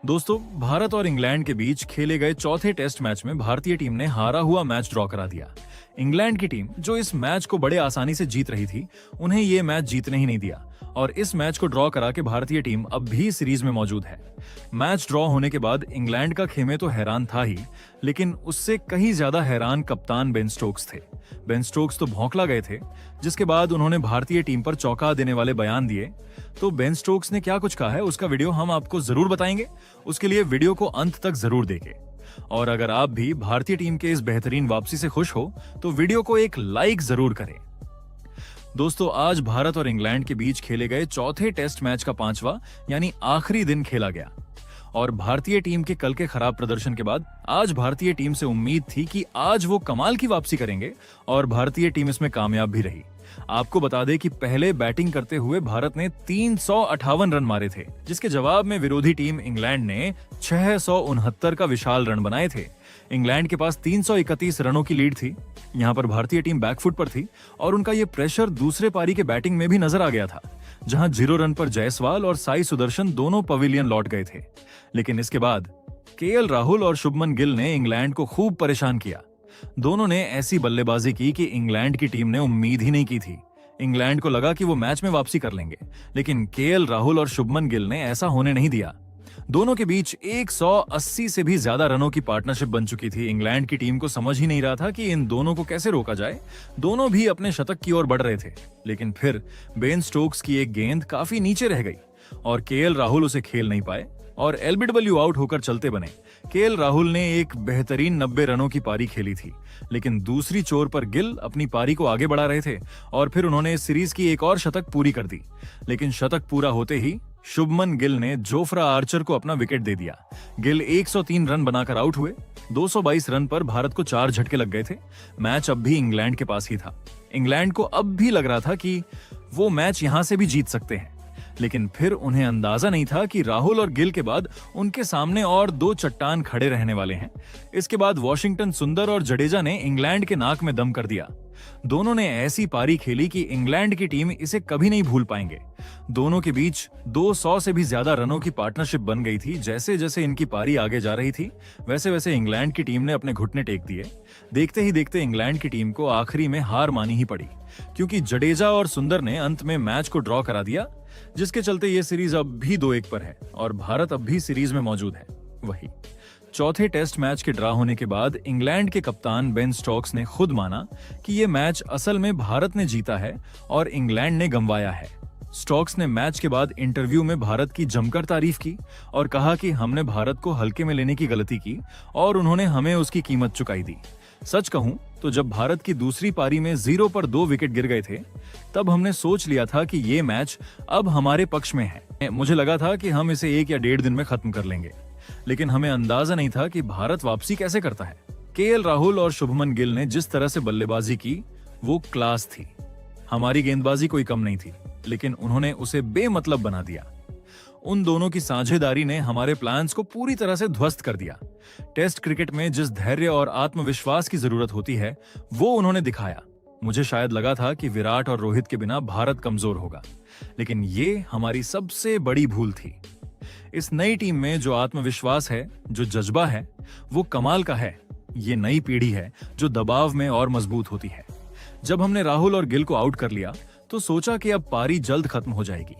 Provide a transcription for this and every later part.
दोस्तों, भारत और इंग्लैंड के बीच खेले गए चौथे टेस्ट मैच में भारतीय टीम ने हारा हुआ मैच ड्रॉ करा दिया। इंग्लैंड की टीम, जो इस मैच को बड़े आसानी से जीत रही थी, उन्हें ये मैच जीतने ही नहीं दिया और इस मैच को ड्रॉ करा के भारतीय टीम अब भी सीरीज में मौजूद है। मैच ड्रॉ होने के बाद इंग्लैंड का खेमे तो हैरान था ही, लेकिन उससे कहीं ज्यादा हैरान कप्तान बेन स्टोक्स थे। बेन स्टोक्स तो भौंकला गए थे, जिसके बाद उन्होंने भारतीय टीम पर चौंका देने वाले बयान दिए। तो बेन स्टोक्स ने क्या कुछ कहा है, उसका वीडियो हम आपको जरूर बताएंगे। उसके लिए वीडियो को अंत तक जरूर देखें। और अगर आप भी भारतीय टीम के इस बेहतरीन वापसी से खुश हो तो वीडियो को एक लाइक जरूर करें। दोस्तों, आज भारत और इंग्लैंड के बीच खेले गए चौथे टेस्ट मैच का पांचवा यानी आखिरी दिन खेला गया और भारतीय टीम के कल के खराब प्रदर्शन के बाद आज भारतीय टीम से उम्मीद थी कि आज वो कमाल की वापसी करेंगे और भारतीय टीम इसमें कामयाब भी रही। आपको बता दें कि पहले बैटिंग करते हुए भारत ने 358 रन मारे थे, जिसके जवाब में विरोधी टीम इंग्लैंड ने 669 का विशाल रन बनाए थे। इंग्लैंड के पास 331 रनों की लीड थी। यहाँ पर भारतीय टीम बैकफुट पर थी और उनका ये प्रेशर दूसरे पारी के बैटिंग में भी नजर आ गया था, जहां 0 रन पर जायसवाल और साई सुदर्शन दोनों पवेलियन लौट गए थे। लेकिन इसके बाद केएल राहुल और शुभमन गिल ने इंग्लैंड को खूब परेशान किया। दोनों ने ऐसी बल्लेबाजी की कि इंग्लैंड की टीम ने उम्मीद ही नहीं की थी। इंग्लैंड को लगा कि वो मैच में वापसी कर लेंगे, लेकिन केएल राहुल और शुभमन गिल ने ऐसा होने नहीं दिया। दोनों के बीच 180 से भी ज्यादा रनों की पार्टनरशिप बन चुकी थी। इंग्लैंड की टीम को समझ ही नहीं रहा था कि इन दोनों को कैसे रोका जाए। दोनों भी अपने शतक की ओर बढ़ रहे थे, लेकिन फिर बेन स्टोक्स की एक गेंद काफी नीचे रह गई और केएल राहुल उसे खेल नहीं पाए और एलबीडब्ल्यू आउट होकर चलते बने। केएल राहुल ने एक बेहतरीन 90 रनों की पारी खेली थी, लेकिन दूसरी छोर पर गिल अपनी पारी को आगे बढ़ा रहे थे और फिर उन्होंने इस सीरीज की एक और शतक पूरी कर दी। लेकिन शतक पूरा होते ही शुभमन गिल ने जोफ्रा आर्चर को अपना विकेट दे दिया। गिल 103 रन बनाकर आउट हुए। 222 रन पर भारत को 4 झटके लग गए थे। मैच अब भी इंग्लैंड के पास ही था। इंग्लैंड को अब भी लग रहा था कि वो मैच यहां से भी जीत सकते हैं, लेकिन फिर उन्हें अंदाजा नहीं था कि राहुल और गिल के बाद उनके सामने और 2 चट्टान खड़े रहने वाले हैं। इसके बाद वॉशिंगटन सुंदर और जडेजा ने इंग्लैंड के नाक में दम कर दिया। दोनों ने ऐसी पारी खेली कि इंग्लैंड की टीम इसे कभी नहीं भूल पाएंगे। दोनों के बीच 200 से भी ज्यादा रनों की पार्टनरशिप बन गई थी। जैसे जैसे इनकी पारी आगे जा रही थी, वैसे वैसे इंग्लैंड की टीम ने अपने घुटने टेक दिए। देखते ही देखते इंग्लैंड की टीम को आखिरी में हार मानी ही पड़ी, क्योंकि जडेजा और सुंदर ने अंत में मैच को ड्रॉ करा दिया, जिसके चलते ये सीरीज अब भी 2-1 पर है और भारत अब भी सीरीज में मौजूद है। वही चौथे टेस्ट मैच के ड्रा होने के बाद इंग्लैंड के कप्तान बेन स्टोक्स ने खुद माना कि ये मैच असल में भारत ने जीता है और इंग्लैंड ने गंवाया है। स्टोक्स ने मैच के बाद इंटरव्यू में भारत की जमकर तारीफ की और कहा कि हमने भारत को हल्के में लेने की गलती की और उन्होंने हमें उसकी कीमत चुकाई दी। सच कहूं तो जब भारत की दूसरी पारी में 0 पर 2 विकेट गिर गए थे, तब हमने सोच लिया था कि ये मैच अब हमारे पक्ष में है। मुझे लगा था कि हम इसे 1 या 1.5 दिन में खत्म कर लेंगे, लेकिन हमें अंदाजा नहीं था कि भारत वापसी कैसे करता है। केएल राहुल और शुभमन गिल ने जिस तरह से बल्लेबाजी की, वो क्लास थी। हमारी गेंदबाजी कोई कम नहीं थी, लेकिन उन्होंने उसे बेमतलब बना दिया। उन दोनों की साझेदारी ने हमारे प्लान्स को पूरी तरह से ध्वस्त कर दिया। टेस्ट क्रिकेट में जिस धैर्य और आत्मविश्वास की जरूरत होती है, वो उन्होंने दिखाया। मुझे शायद लगा था कि विराट और रोहित के बिना भारत कमजोर होगा, लेकिन ये हमारी सबसे बड़ी भूल थी। इस नई टीम में जो आत्मविश्वास है, जो जज्बा है, वो कमाल का है। ये नई पीढ़ी है जो दबाव में और मजबूत होती है। जब हमने राहुल और गिल को आउट कर लिया तो सोचा कि अब पारी जल्द खत्म हो जाएगी,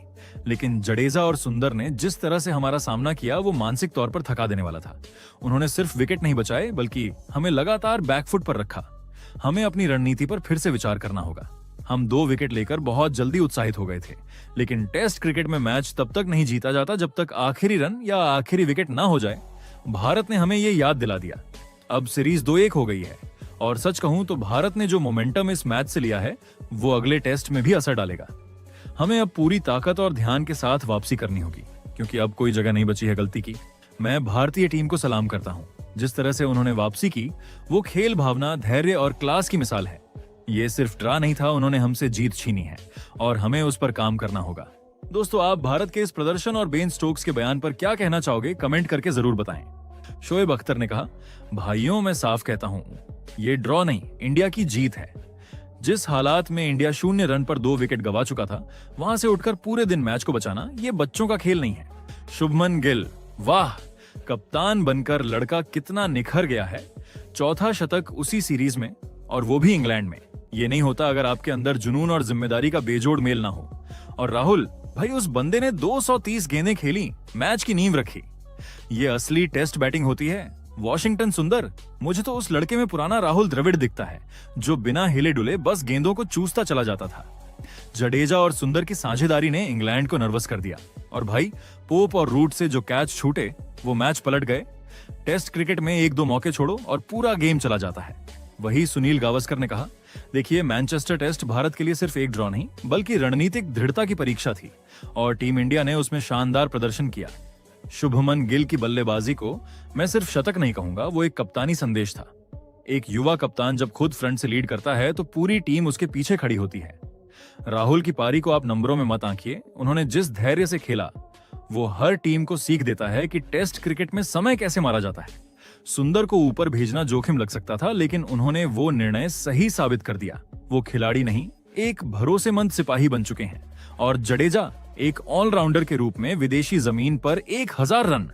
लेकिन जडेजा और सुंदर ने जिस तरह से हमारा सामना किया, वो मानसिक तौर पर थका देने वाला था। उन्होंने सिर्फ विकेट नहीं बचाए, बल्कि हमें लगातार बैकफुट पर रखा। हमें अपनी रणनीति पर फिर से विचार करना होगा। हम 2 विकेट लेकर बहुत जल्दी उत्साहित हो गए थे, लेकिन टेस्ट क्रिकेट में मैच तब तक नहीं जीता जाता जब तक आखिरी रन या आखिरी विकेट ना हो जाए। भारत ने हमें ये याद दिला दिया। अब सीरीज 2-1 हो गई है और सच कहूं तो भारत ने जो मोमेंटम इस मैच से लिया है, वो अगले टेस्ट में भी असर डालेगा। हमें अब पूरी ताकत और ध्यान के साथ वापसी करनी होगी, क्योंकि अब कोई जगह नहीं बची है गलती की। मैं भारतीय टीम को सलाम करता हूं। जिस तरह से उन्होंने वापसी की, वो खेल भावना, धैर्य और क्लास की मिसाल है। ये सिर्फ ड्रा नहीं था, उन्होंने हमसे जीत छीनी है और हमें उस पर काम करना होगा। दोस्तों, आप भारत के इस प्रदर्शन और बेन स्टोक्स के बयान पर क्या कहना चाहोगे, कमेंट करके जरूर बताएं। शोएब अख्तर ने कहा, भाइयों मैं साफ कहता हूं, ये ड्रॉ नहीं, इंडिया की जीत है। जिस हालात में इंडिया 0 रन पर 2 विकेट गवा चुका था, वहां से उठकर पूरे दिन मैच को बचाना ये बच्चों का खेल नहीं है। शुभमन गिल, वाह, कप्तान बनकर लड़का कितना निखर गया है। चौथा शतक उसी सीरीज में, और वो भी इंग्लैंड में। ये नहीं होता अगर आपके अंदर जुनून और जिम्मेदारी का बेजोड़ मेल ना हो। और राहुल भाई, उस बंदे ने 230 गेंदें खेली, मैच की नींव रखी। ये असली टेस्ट बैटिंग होती है। वॉशिंगटन सुंदर, मुझे तो उस लड़के में पुराना राहुल द्रविड़ दिखता है, जो बिना हिले डुले बस गेंदों को चूसता चला जाता था। जडेजा और सुंदर की साझेदारी ने इंग्लैंड को नर्वस कर दिया। और भाई, पोप और रूट से जो कैच छूटे वो मैच पलट गए। टेस्ट क्रिकेट में एक दो मौके छोड़ो और पूरा गेम चला जाता है। वही सुनील गावस्कर ने कहा, देखिए, मैनचेस्टर टेस्ट भारत के लिए सिर्फ एक ड्रॉ नहीं बल्कि रणनीतिक दृढ़ता की परीक्षा थी, और टीम इंडिया ने उसमें शानदार प्रदर्शन किया। शुभमन गिल की बल्लेबाजी को मैं सिर्फ शतक नहीं कहूंगा, वो एक कप्तानी संदेश था। एक युवा कप्तान जब खुद फ्रंट से लीड करता है तो पूरी टीम उसके पीछे खड़ी होती है। राहुल की पारी को आप नंबरों में मत आंकिए, उन्होंने जिस धैर्य से खेला वो हर टीम को सीख देता है कि टेस्ट क्रिकेट में समय कैसे मारा जाता है। सुंदर को ऊपर भेजना जोखिम लग सकता था, लेकिन उन्होंने वो निर्णय सही साबित कर दिया। वो खिलाड़ी नहीं, एक भरोसेमंद सिपाही बन चुके हैं। और जडेजा एक ऑलराउंडर के रूप में विदेशी जमीन पर 1000 रन।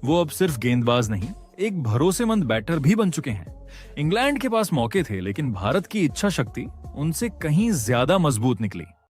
वो अब सिर्फ गेंदबाज नहीं, एक भरोसेमंद बैटर भी बन चुके हैं। इंग्लैंड के पास मौके थे, लेकिन भारत की इच्छा शक्ति उनसे कहीं ज्यादा मजबूत निकली।